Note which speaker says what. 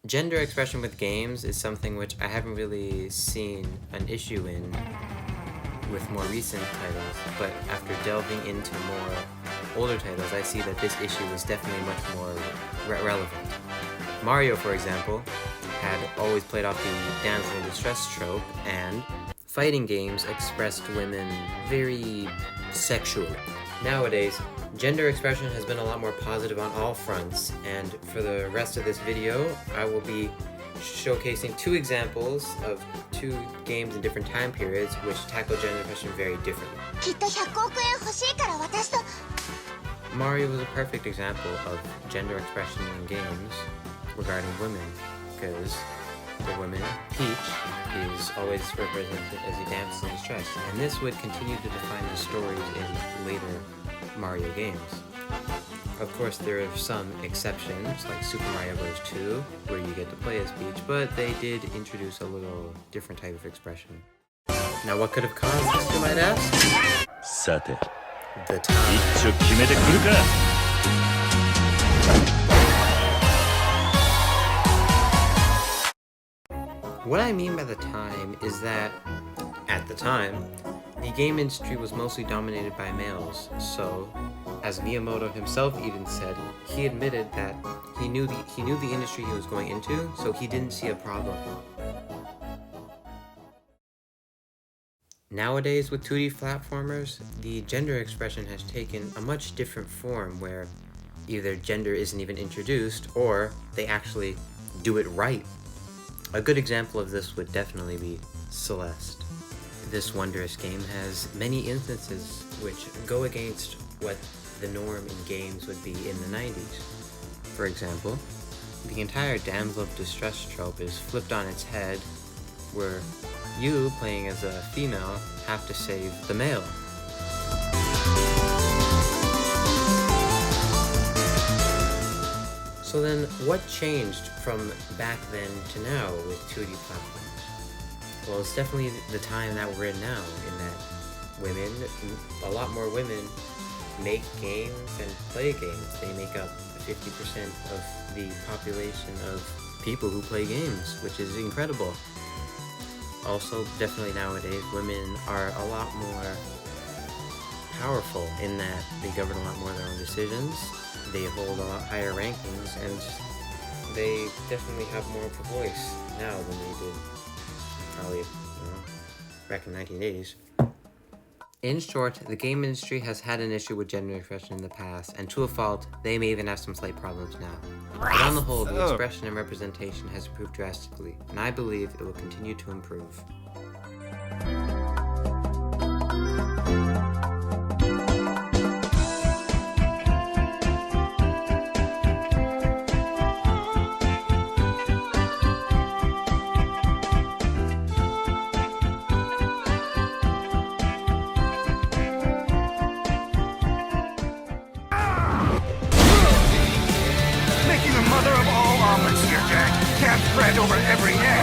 Speaker 1: Gender expression with games is something which I haven't really seen an issue in with more recent titles, but after delving into more older titles, I see that this issue is definitely much more relevant. Mario, for example, had always played off the damsel in distress trope, and fighting games expressed women very sexually. Nowadays, gender expression has been a lot more positive on all fronts, and for the rest of this video, I will be showcasing two examples of two games in different time periods which tackle gender expression very differently. Mario is a perfect example of gender expression in games regarding women, because the woman, Peach, is always represented as a damsel in distress, and this would continue to define the stories in later Mario games. Of course, there are some exceptions, like Super Mario Bros. 2, where you get to play as Peach, but they did introduce a little different type of expression. Now, what could have caused this, you might ask?
Speaker 2: さて、
Speaker 1: The time.
Speaker 2: 一丁決めてくるか。
Speaker 1: What I mean by the time is that, at the time, the game industry was mostly dominated by males, so, as Miyamoto himself even said, he admitted that he knew the industry he was going into, so he didn't see a problem. Nowadays, with 2D platformers, the gender expression has taken a much different form where either gender isn't even introduced, or they actually do it right. A good example of this would definitely be Celeste. This wondrous game has many instances which go against what the norm in games would be in the 90s. For example, the entire damsel of distress trope is flipped on its head, where you, playing as a female, have to save the male. So then, what changed from back then to now with 2D platforms? Well, it's definitely the time that we're in now, in that women, a lot more women, make games and play games. They make up 50% of the population of people who play games, which is incredible. Also, definitely nowadays, women are a lot more powerful in that they govern a lot more of their own decisions. They hold a lot higher rankings, and they definitely have more of a voice now than they did probably, back in the 1980s. In short, the game industry has had an issue with gender expression in the past, and to a fault, they may even have some slight problems now. But on the whole, the expression and representation has improved drastically, and I believe it will continue to improve.
Speaker 3: Making the mother of all omelets here, Jack. Can't spread over every egg.